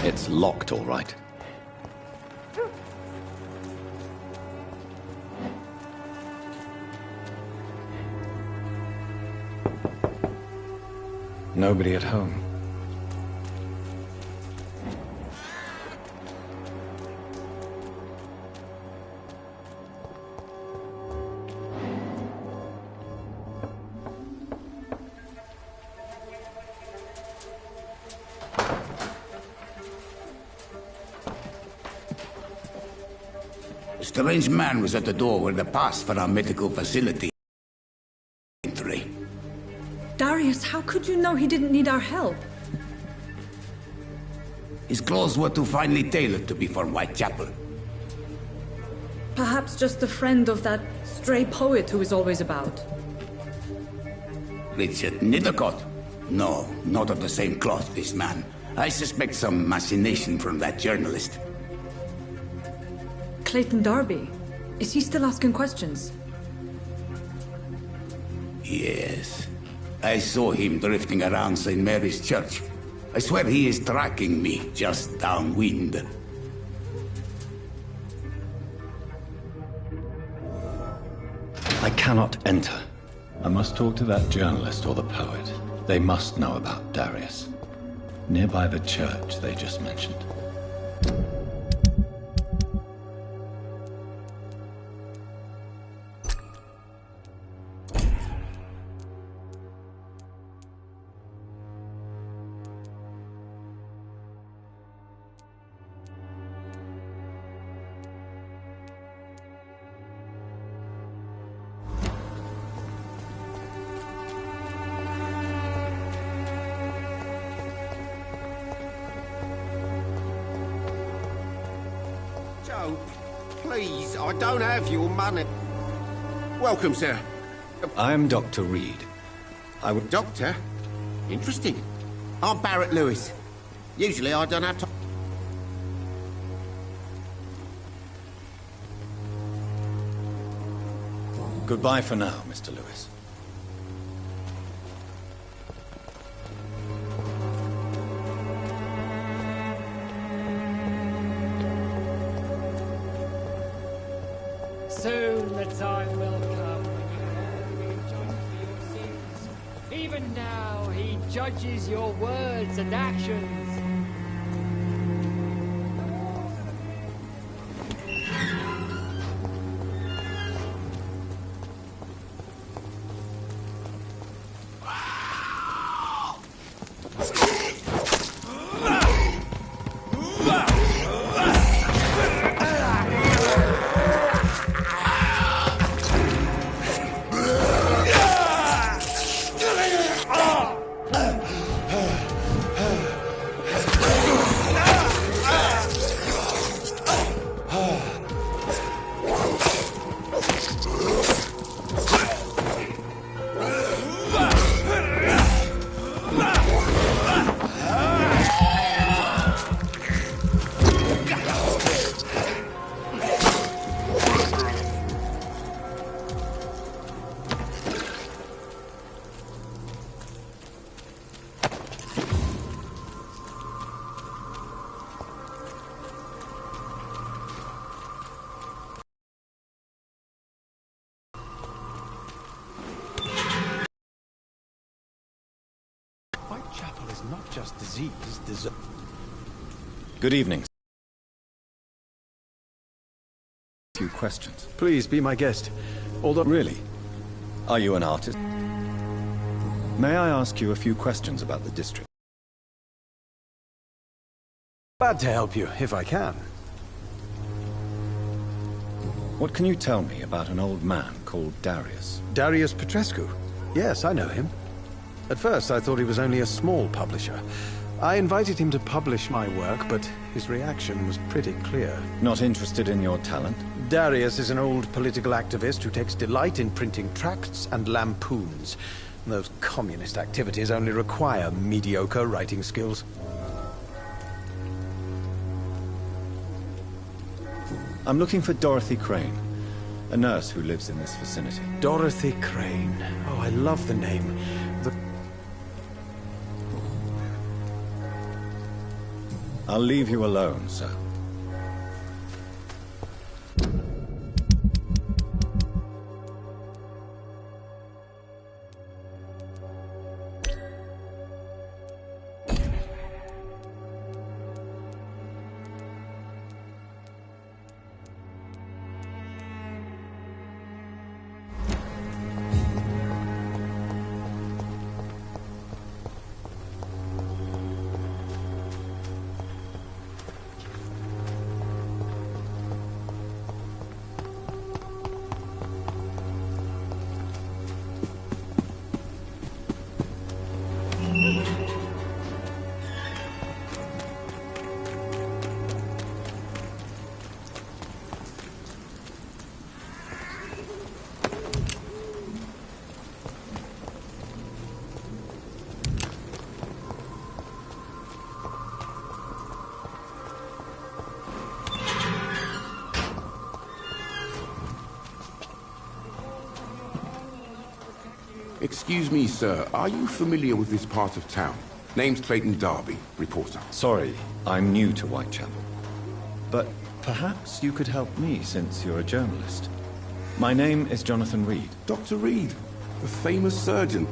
It's locked, all right. Nobody at home. A strange man was at the door with a pass for our medical facility. Darius, how could you know he didn't need our help? His clothes were too finely tailored to be from Whitechapel. Perhaps just a friend of that stray poet who is always about. Richard Nethercott? No, not of the same cloth, this man. I suspect some machination from that journalist. Clayton Darby. Is he still asking questions? Yes. I saw him drifting around St. Mary's Church. I swear he is tracking me, just downwind. I cannot enter. I must talk to that journalist or the poet. They must know about Darius. Nearby the church they just mentioned. Please, I don't have your money. Welcome, sir. I am Dr. Reed. I would... Doctor? Interesting. I'm Barrett Lewis. Usually I don't have to... Goodbye for now, Mr. Lewis. Soon the time will come when you will be judged for your sins. Even now, he judges your words and actions. Whitechapel is not just disease, Good evening. A few questions. Please be my guest. Although... Really? Are you an artist? May I ask you a few questions about the district? Glad to help you, if I can. What can you tell me about an old man called Darius? Darius PETRESCU. Yes, I know him. At first, I thought he was only a small publisher. I invited him to publish my work, but his reaction was pretty clear. Not interested in your talent? Darius is an old political activist who takes delight in printing tracts and lampoons. Those communist activities only require mediocre writing skills. I'm looking for Dorothy Crane, a nurse who lives in this vicinity. Dorothy Crane. Oh, I love the name. I'll leave you alone, sir. Excuse me, sir. Are you familiar with this part of town? Name's Clayton Darby, reporter. Sorry, I'm new to Whitechapel. But perhaps you could help me since you're a journalist. My name is Jonathan Reed. Dr. Reed, the famous surgeon.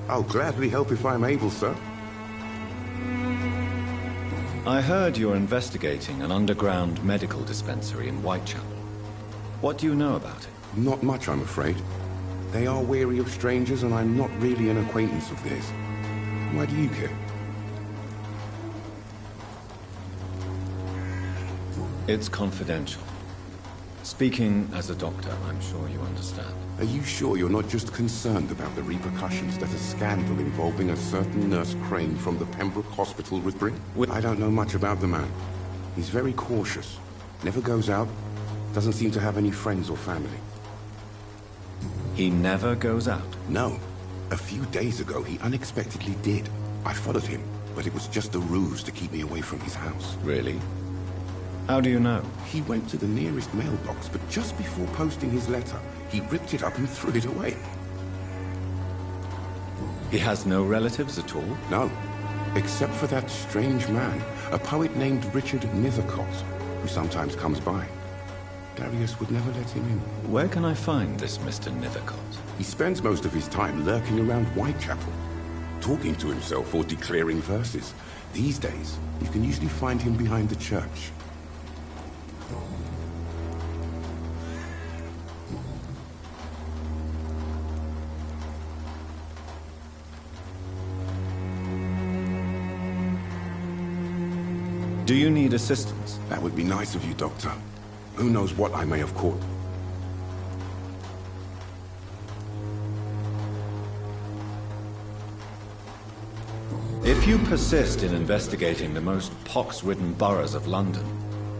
I'll gladly help if I'm able, sir. I heard you're investigating an underground medical dispensary in Whitechapel. What do you know about it? Not much, I'm afraid. They are wary of strangers, and I'm not really an acquaintance of theirs. Why do you care? It's confidential. Speaking as a doctor, I'm sure you understand. Are you sure you're not just concerned about the repercussions that a scandal involving a certain Nurse Crane from the Pembroke Hospital would bring? I don't know much about the man. He's very cautious. Never goes out. Doesn't seem to have any friends or family. He never goes out? No. A few days ago, he unexpectedly did. I followed him, but it was just a ruse to keep me away from his house. Really? How do you know? He went to the nearest mailbox, but just before posting his letter, he ripped it up and threw it away. He has no relatives at all? No. Except for that strange man, a poet named Richard Nethercott, who sometimes comes by. Darius would never let him in. Where can I find this Mr. Nethercott? He spends most of his time lurking around Whitechapel, talking to himself or declaring verses. These days, you can usually find him behind the church. Do you need assistance? That would be nice of you, Doctor. Who knows what I may have caught? If you persist in investigating the most pox-ridden boroughs of London,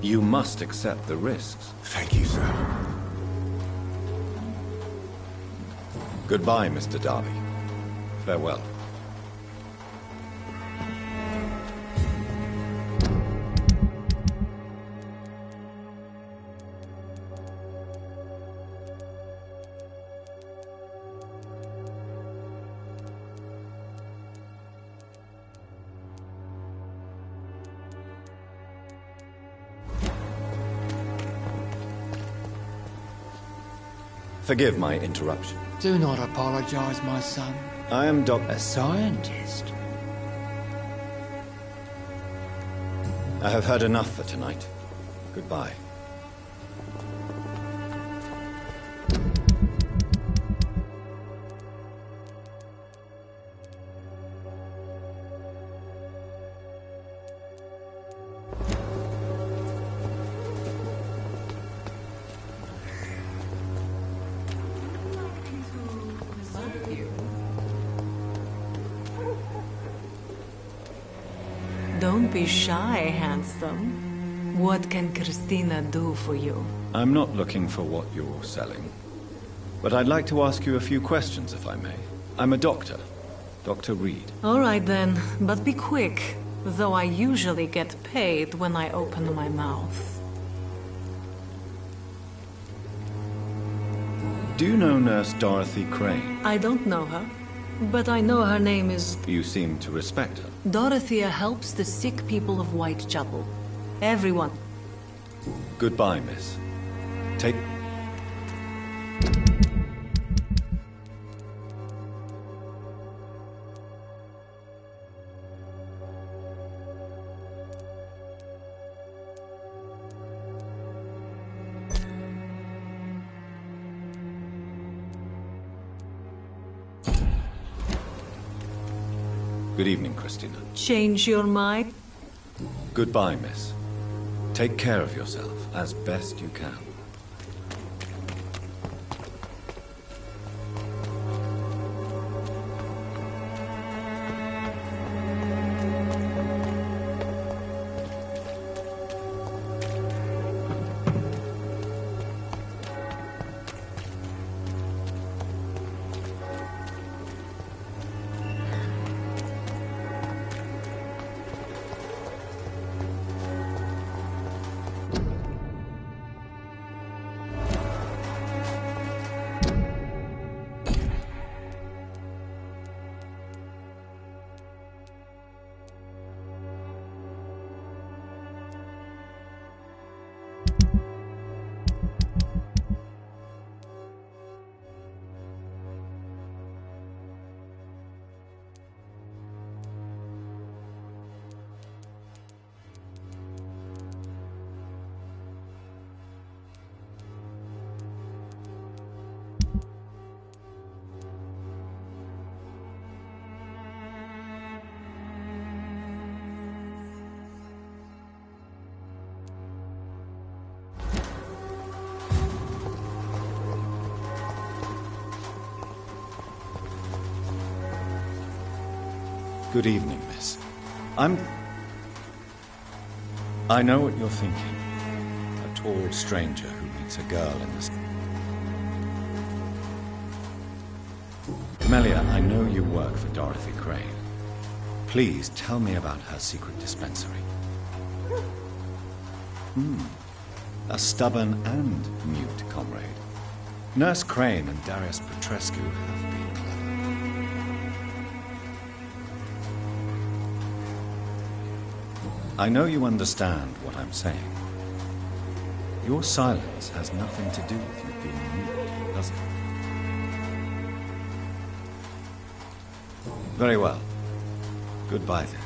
you must accept the risks. Thank you, sir. Goodbye, Mr. Darby. Farewell. Forgive my interruption. Do not apologize, my son. I am A scientist. I have heard enough for tonight. Goodbye. Don't be shy, handsome. What can Christina do for you? I'm not looking for what you're selling. But I'd like to ask you a few questions, if I may. I'm a doctor. Dr. Reed. All right then, but be quick. Though I usually get paid when I open my mouth. Do you know Nurse Dorothy Crane? I don't know her. but I know her name is... You seem to respect her. Dorothea helps the sick people of Whitechapel. Everyone. Goodbye, miss. Take... Good evening, Christina. Change your mind? Goodbye, miss. Take care of yourself as best you can. Good evening, miss. I know what you're thinking. A tall stranger who meets a girl in the... Melia, I know you work for Dorothy Crane. Please tell me about her secret dispensary. A stubborn and mute comrade. Nurse Crane and Darius PETRESCU have been clever. I know you understand what I'm saying. Your silence has nothing to do with you being mute, does it? Very well. Goodbye then.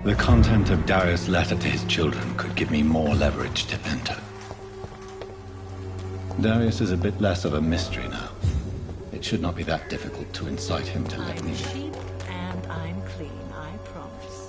The content of Darius' letter to his children could give me more leverage to enter. Darius is a bit less of a mystery now. It should not be that difficult to incite him to let me I'm cheap and I'm clean, I promise.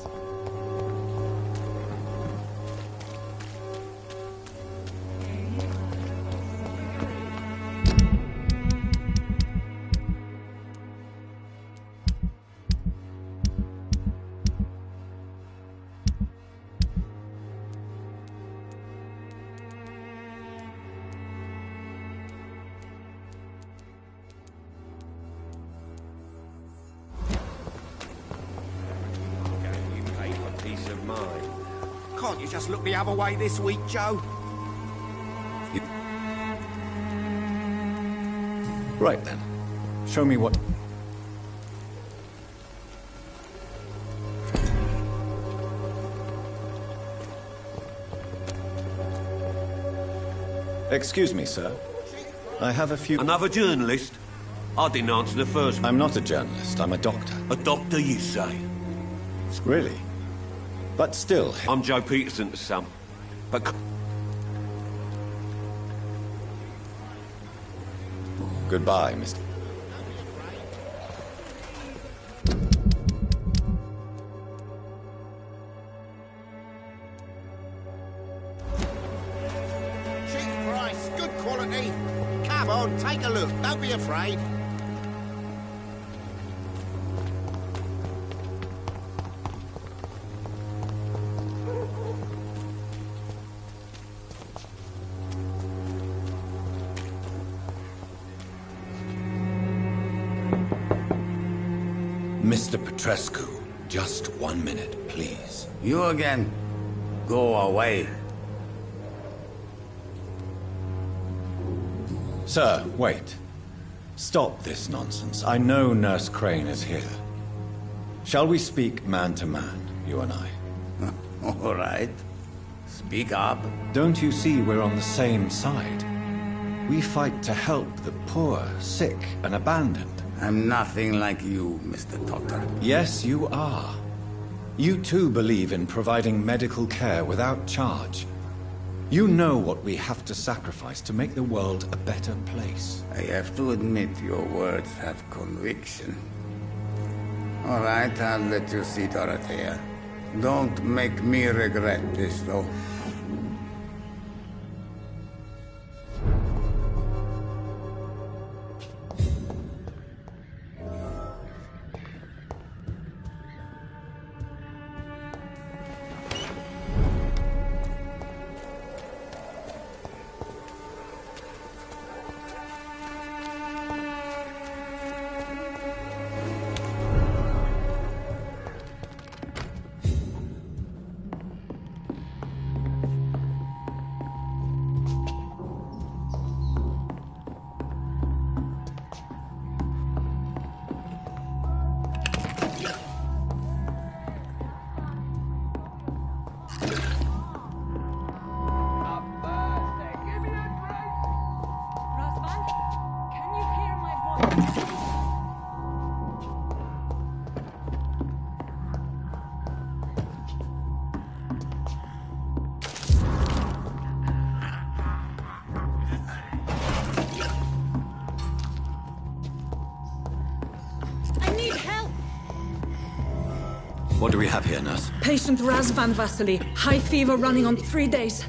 Can't you just look the other way this week, Joe? Right then. Show me what... Excuse me, sir. I have a few... Another journalist? I didn't answer the first one. I'm not a journalist, I'm a doctor. A doctor, you say? Really? But still... I'm Joe Peterson to some. But... Goodbye, Mr. Cheap price, good quality. Come on, take a look. Don't be afraid. Mr. Petrescu, just 1 minute, please. You again? Go away. Sir, wait. Stop this nonsense. I know Nurse Crane is here. Shall we speak man to man, you and I? All right. Speak up. Don't you see we're on the same side? We fight to help the poor, sick, and abandoned. I'm nothing like you, Mr. Doctor. Yes, you are. You too believe in providing medical care without charge. You know what we have to sacrifice to make the world a better place. I have to admit your words have conviction. All right, I'll let you see Dorothea. Don't make me regret this, though. What do we have here, nurse? Patient Razvan Vasily. High fever running on 3 days.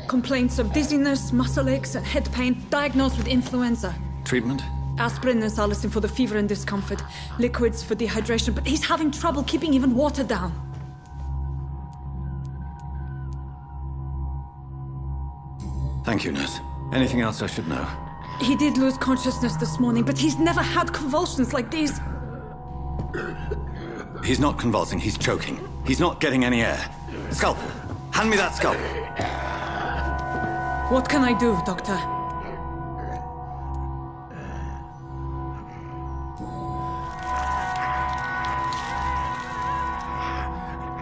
Complaints of dizziness, muscle aches, and head pain. Diagnosed with influenza. Treatment? Aspirin and salicin for the fever and discomfort. Liquids for dehydration, but he's having trouble keeping even water down. Thank you, nurse. Anything else I should know? He did lose consciousness this morning, but he's never had convulsions like these. He's not convulsing, he's choking. He's not getting any air. Scalpel! Hand me that scalpel! What can I do, Doctor?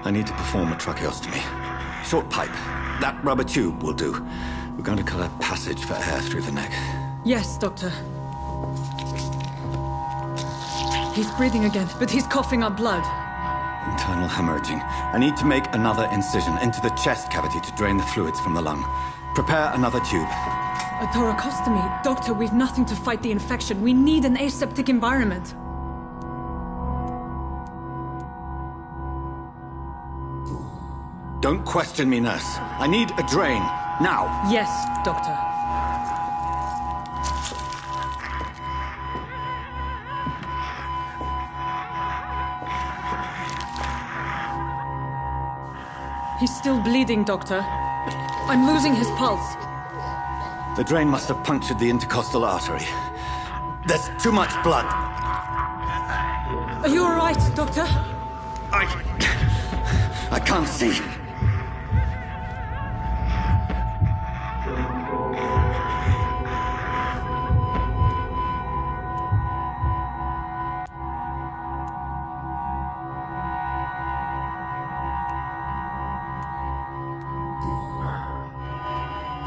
I need to perform a tracheostomy. Short pipe. That rubber tube will do. We're going to cut a passage for air through the neck. Yes, Doctor. He's breathing again, but he's coughing up blood. Internal hemorrhaging. I need to make another incision into the chest cavity to drain the fluids from the lung. Prepare another tube. A thoracostomy? Doctor, we've nothing to fight the infection. We need an aseptic environment. Don't question me, nurse. I need a drain. Now. Yes, Doctor. He's still bleeding, Doctor. I'm losing his pulse. The drain must have punctured the intercostal artery. There's too much blood. Are you all right, Doctor? I can't see.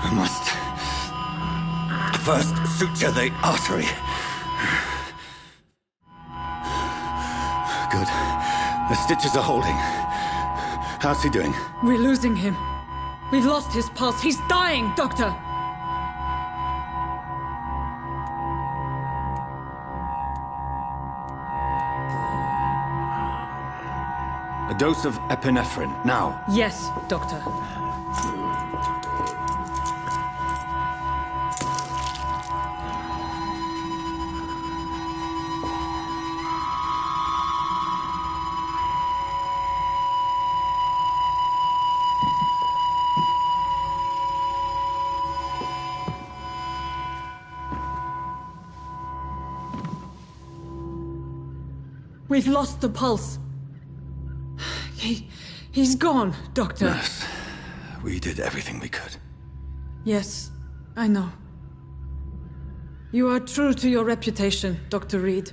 I must first suture the artery. Good. The stitches are holding. How's he doing? We're losing him. We've lost his pulse. He's dying, Doctor! A dose of epinephrine, now. Yes, Doctor. We've lost the pulse. He's gone, Doctor. Nurse, we did everything we could. Yes, I know. You are true to your reputation, Dr. Reed.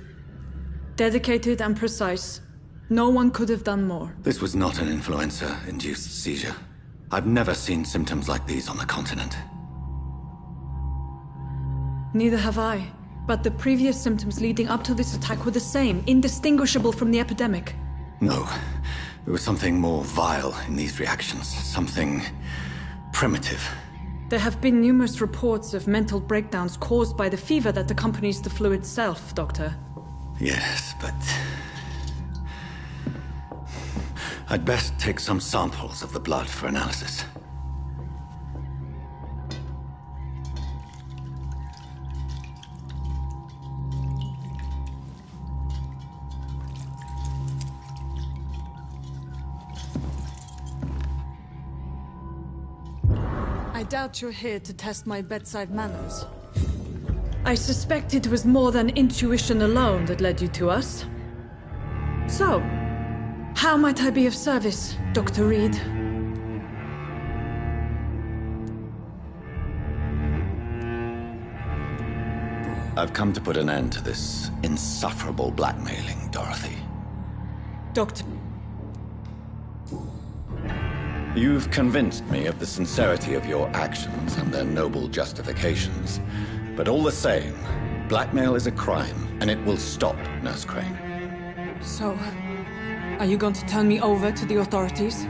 Dedicated and precise. No one could have done more. This was not an influenza-induced seizure. I've never seen symptoms like these on the continent. Neither have I. But the previous symptoms leading up to this attack were the same, indistinguishable from the epidemic. No. There was something more vile in these reactions. Something primitive. There have been numerous reports of mental breakdowns caused by the fever that accompanies the flu itself, Doctor. Yes, but... I'd best take some samples of the blood for analysis. I doubt you're here to test my bedside manners. I suspect it was more than intuition alone that led you to us. So, how might I be of service, Dr. Reed? I've come to put an end to this insufferable blackmailing, Dorothy. Doctor... You've convinced me of the sincerity of your actions and their noble justifications. But all the same, blackmail is a crime, and it will stop, Nurse Crane. So, are you going to turn me over to the authorities?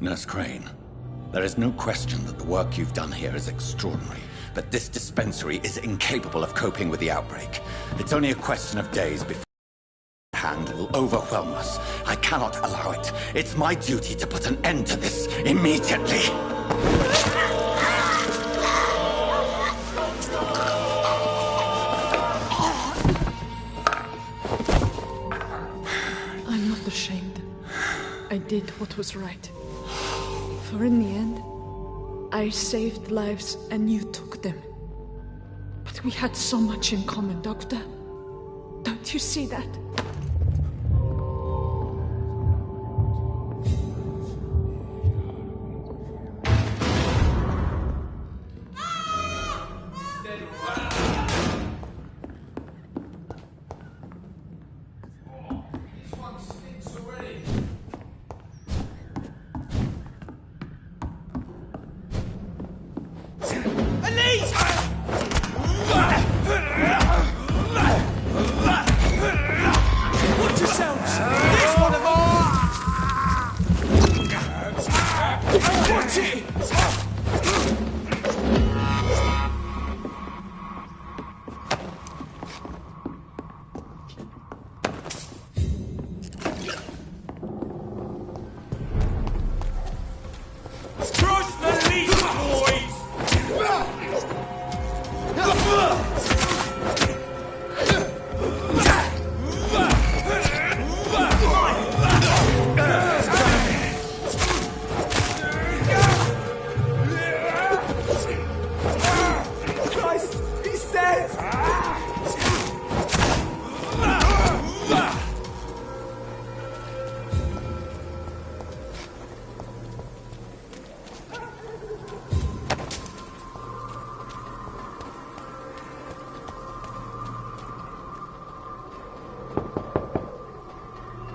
Nurse Crane, there is no question that the work you've done here is extraordinary, but this dispensary is incapable of coping with the outbreak. It's only a question of days before the hand will overwhelm us. I cannot allow it. It's my duty to put an end to this immediately. I'm not ashamed. I did what was right. For in the end, I saved lives and you took them. But we had so much in common, Doctor. Don't you see that?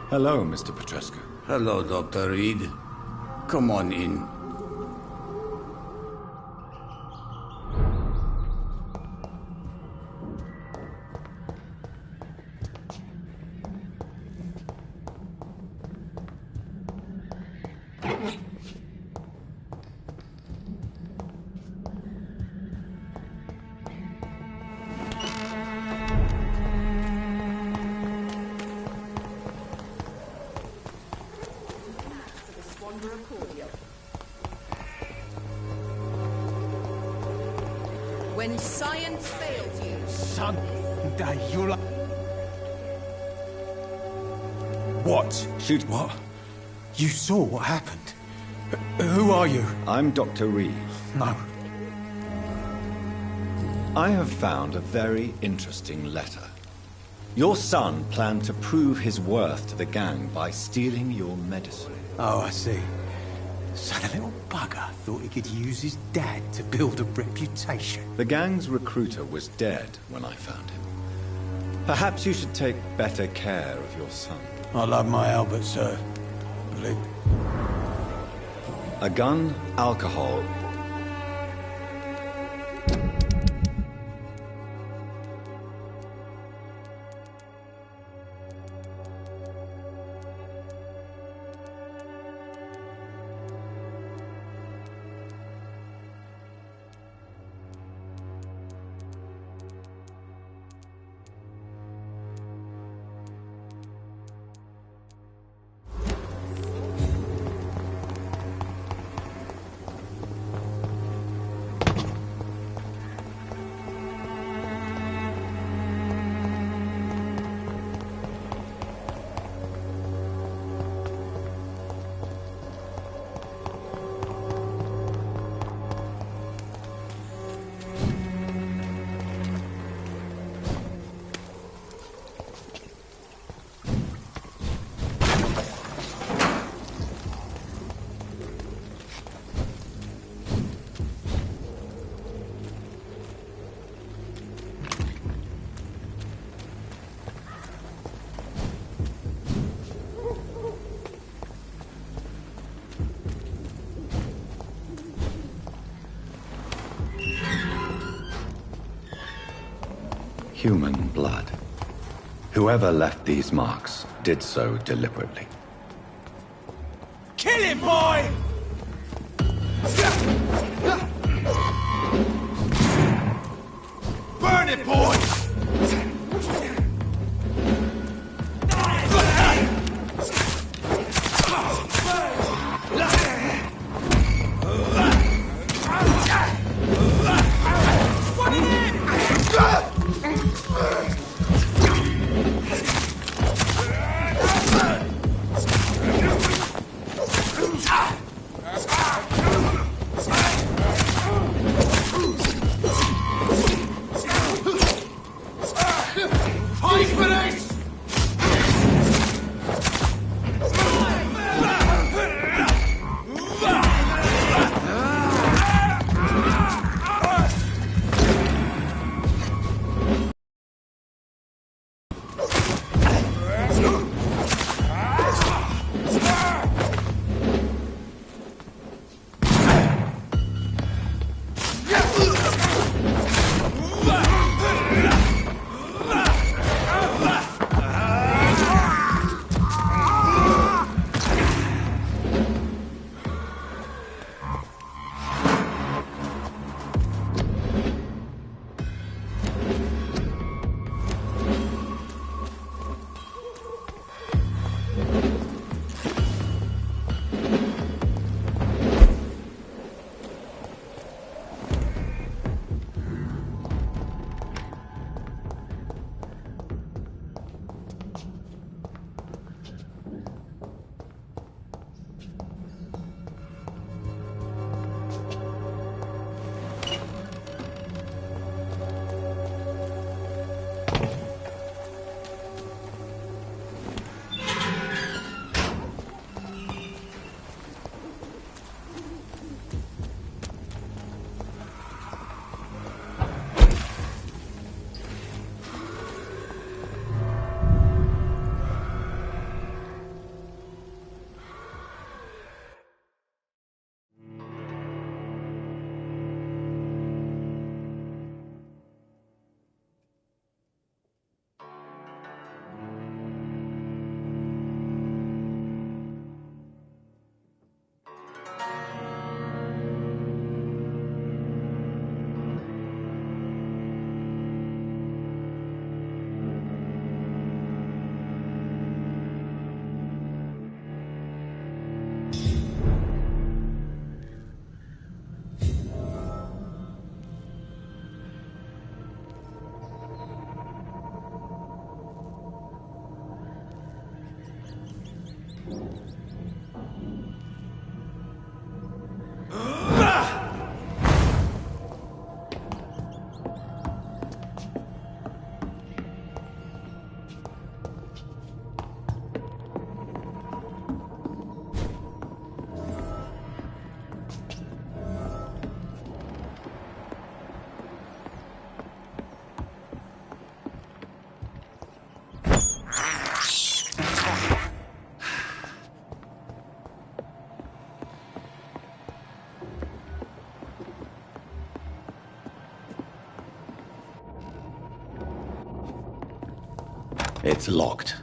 Hello, Mr. Petrescu. Hello, Dr. Reed. Come on in. when science fails you. Son, you're like... What? Shoot. What? You saw what happened? Who are you? I'm Dr. Reed. No. I have found a very interesting letter. Your son planned to prove his worth to the gang by stealing your medicine. Oh, I see. So the little bugger thought he could use his dad to build a reputation. The gang's recruiter was dead when I found him. Perhaps you should take better care of your son. I love my Albert, sir. Believe. A gun, alcohol, human blood. Whoever left these marks did so deliberately. Kill him, boy! Burn it, boy! It's locked.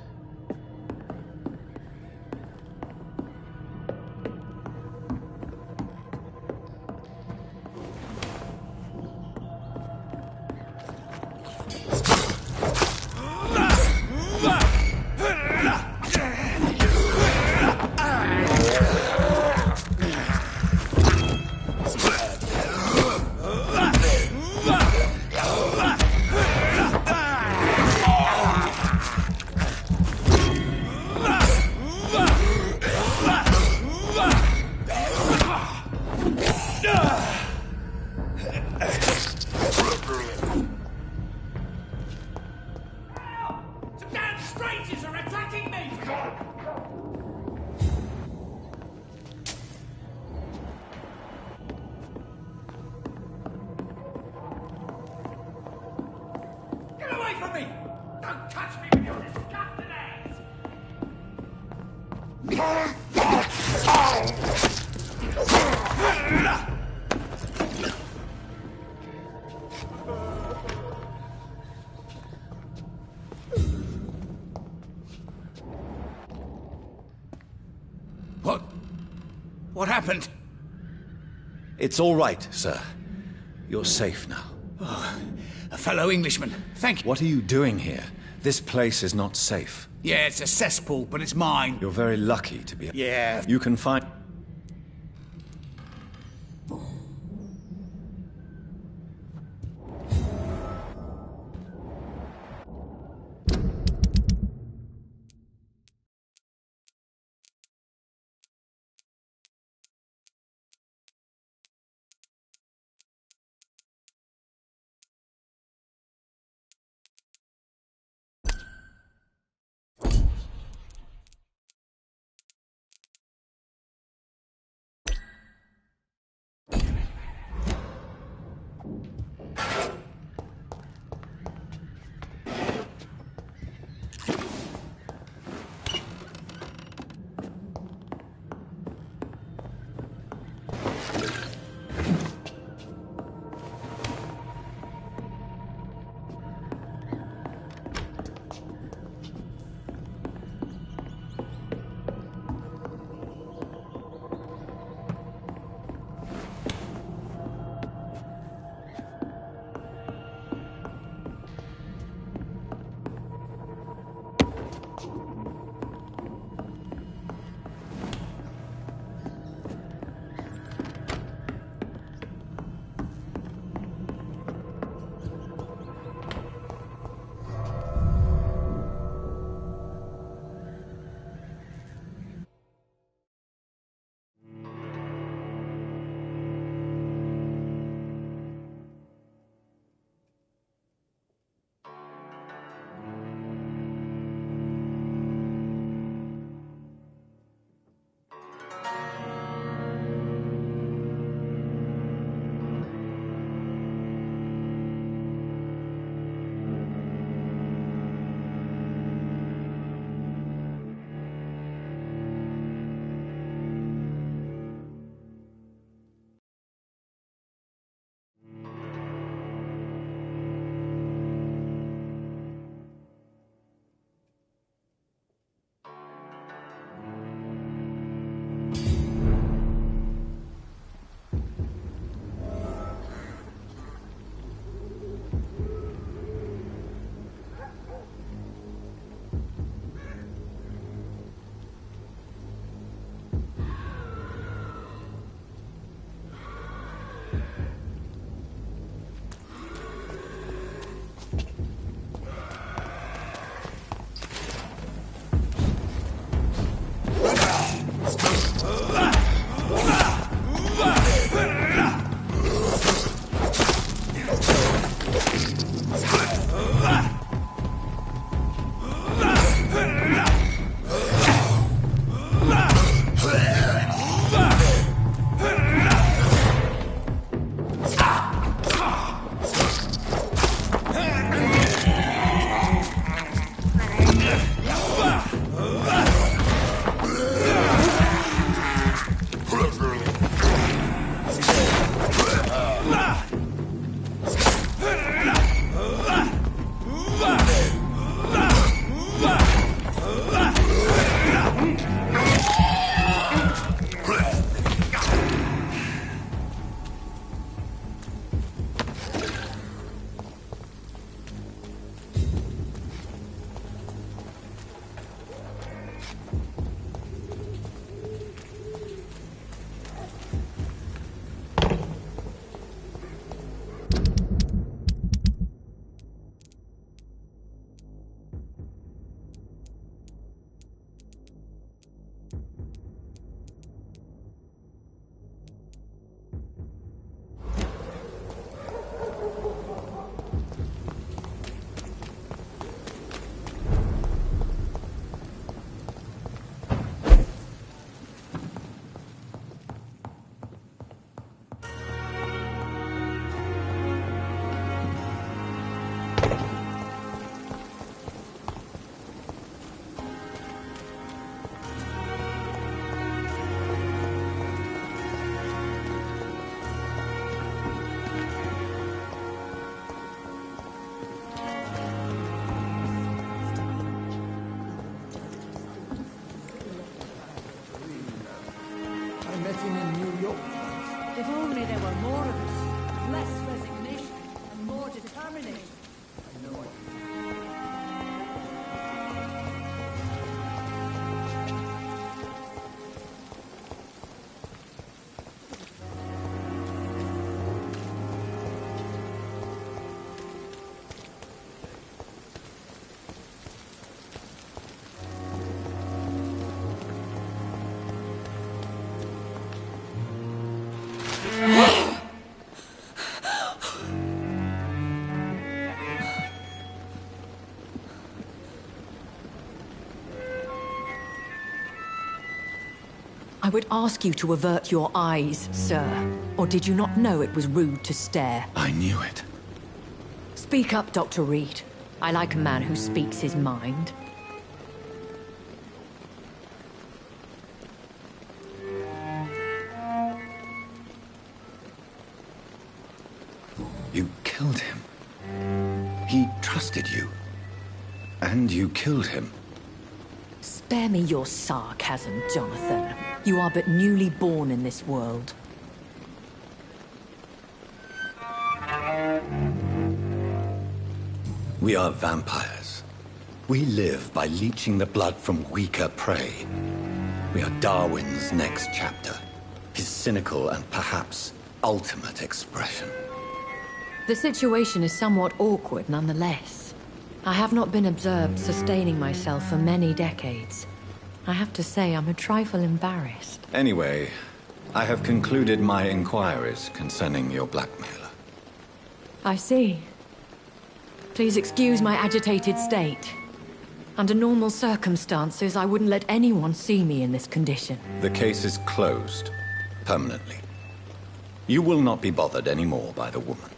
What happened? It's all right, sir. You're safe now. Oh, a fellow Englishman. Thank you. What are you doing here? This place is not safe. Yeah, it's a cesspool, but it's mine. You're very lucky to be... Yeah. You can find... met him in New York. If only there were more of us. Less resignation and more determination. I know it. I would ask you to avert your eyes, sir. Or did you not know it was rude to stare? I knew it. Speak up, Dr. Reed. I like a man who speaks his mind. You killed him. He trusted you. And you killed him. Spare me your sarcasm, Jonathan. You are but newly born in this world. We are vampires. We live by leeching the blood from weaker prey. We are Darwin's next chapter. His cynical and perhaps ultimate expression. The situation is somewhat awkward nonetheless. I have not been observed sustaining myself for many decades. I have to say I'm a trifle embarrassed. Anyway, I have concluded my inquiries concerning your blackmailer. I see. Please excuse my agitated state. Under normal circumstances, I wouldn't let anyone see me in this condition. The case is closed. Permanently. You will not be bothered anymore by the woman.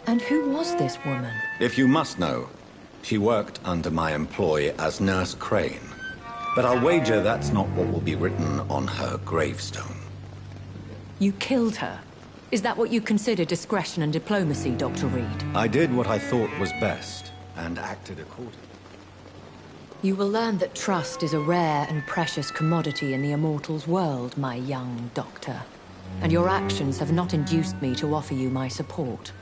And who was this woman? If you must know, she worked under my employ as Nurse Crane. But I'll wager that's not what will be written on her gravestone. You killed her? Is that what you consider discretion and diplomacy, Dr. Reed? I did what I thought was best, and acted accordingly. You will learn that trust is a rare and precious commodity in the Immortals' world, my young doctor. And your actions have not induced me to offer you my support.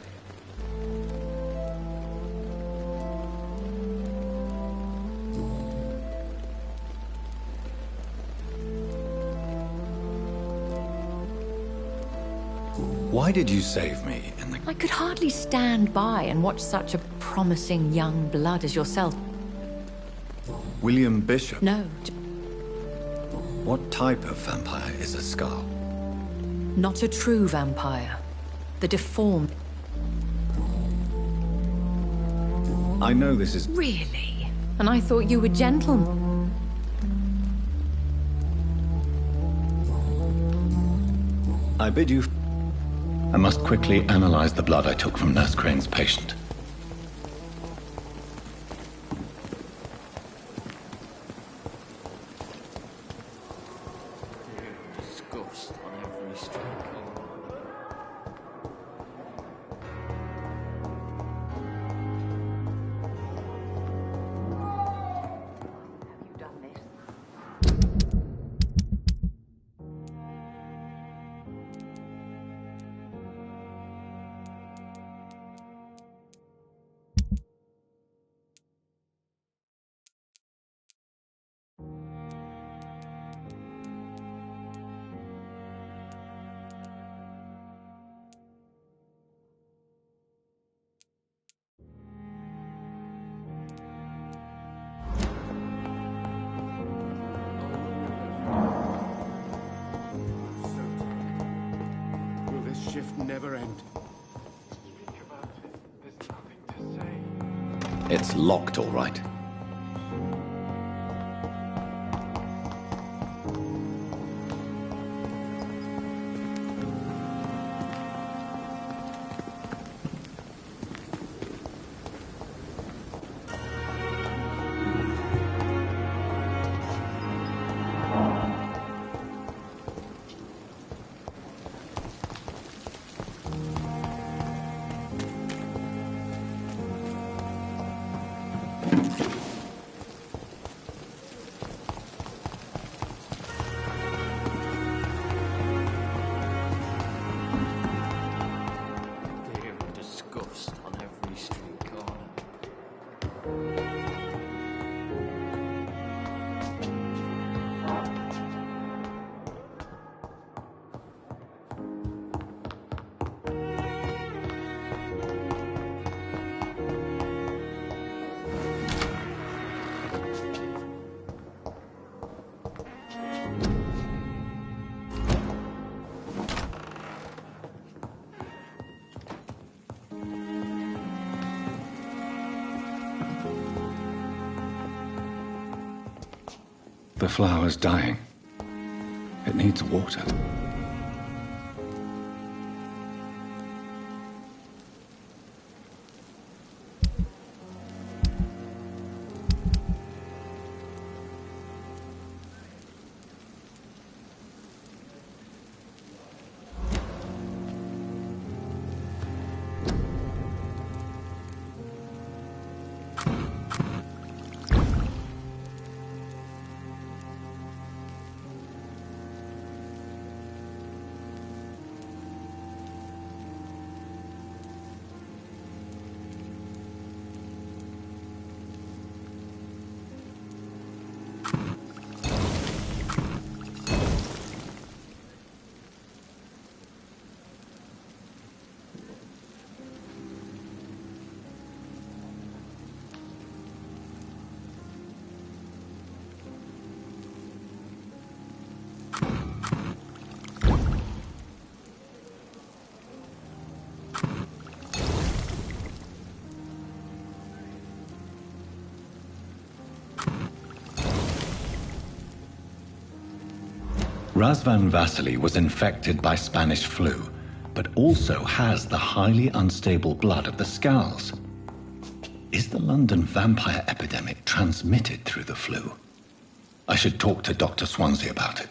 Why did you save me in the... I could hardly stand by and watch such a promising young blood as yourself. William Bishop? No. What type of vampire is a Skull? Not a true vampire. The deformed... I know this is... Really? And I thought you were gentlemen. I bid you... I must quickly analyze the blood I took from Nurse Crane's patient. Disgust on every stroke. Will this shift never end? It's locked, all right. The flower's dying. It needs water. Razvan Vasily was infected by Spanish flu, but also has the highly unstable blood of the Skulls. Is the London vampire epidemic transmitted through the flu? I should talk to Dr. Swansea about it.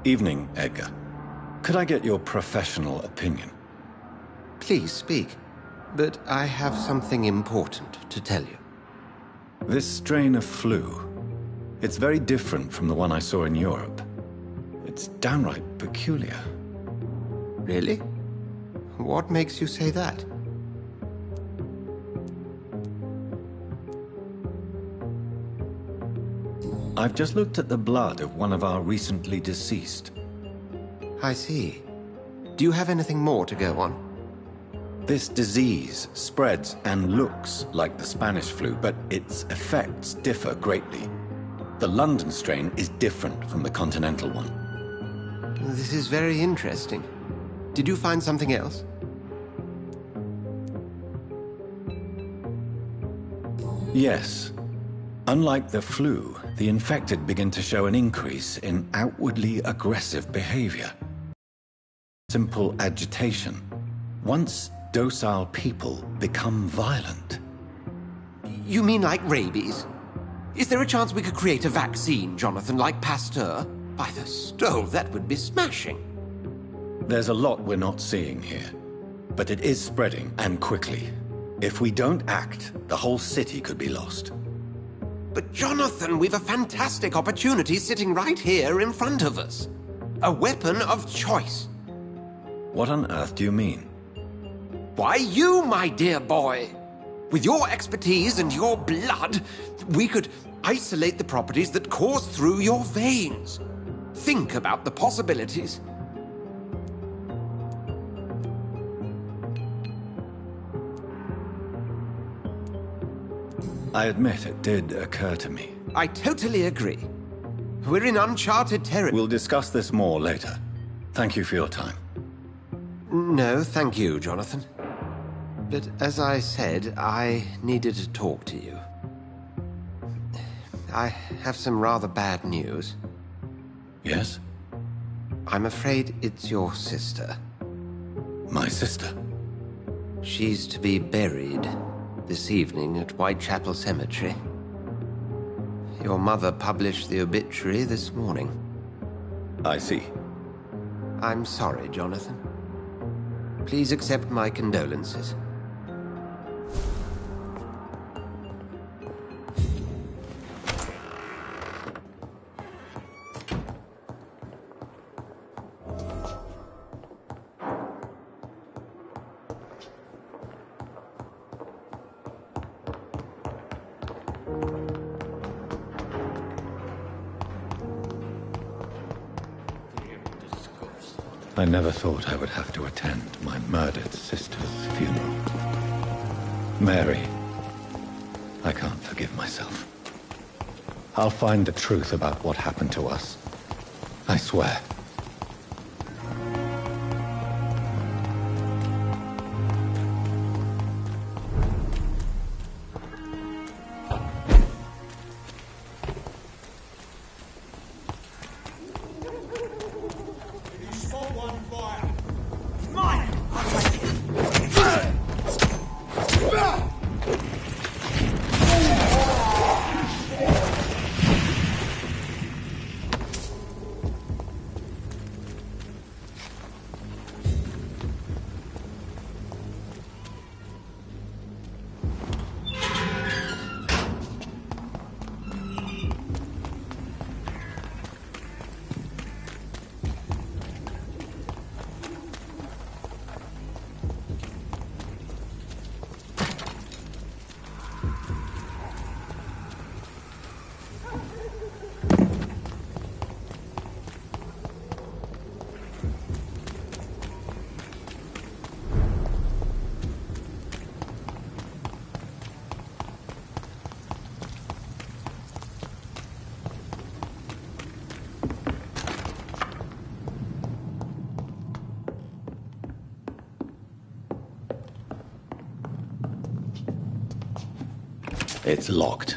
Evening, Edgar. Could I get your professional opinion? Please speak, but I have something important to tell you. This strain of flu, it's very different from the one I saw in Europe. It's downright peculiar. Really? What makes you say that? I've just looked at the blood of one of our recently deceased. I see. Do you have anything more to go on? This disease spreads and looks like the Spanish flu, but its effects differ greatly. The London strain is different from the continental one. This is very interesting. Did you find something else? Yes. Unlike the flu, the infected begin to show an increase in outwardly aggressive behavior. Simple agitation. Once docile people become violent. You mean like rabies? Is there a chance we could create a vaccine, Jonathan, like Pasteur? By the stove, that would be smashing. There's a lot we're not seeing here, but it is spreading, and quickly. If we don't act, the whole city could be lost. But Jonathan, we've a fantastic opportunity sitting right here in front of us. A weapon of choice. What on earth do you mean? Why, you, my dear boy. With your expertise and your blood, we could isolate the properties that course through your veins. Think about the possibilities. I admit it did occur to me. I totally agree. We're in uncharted territory. We'll discuss this more later. Thank you for your time. No, thank you, Jonathan. But as I said, I needed to talk to you. I have some rather bad news. Yes? I'm afraid it's your sister. My sister? She's to be buried this evening at Whitechapel Cemetery. Your mother published the obituary this morning. I see. I'm sorry, Jonathan. Please accept my condolences. I never thought I would have to attend my murdered sister's funeral. Mary, I can't forgive myself. I'll find the truth about what happened to us. I swear. It's locked.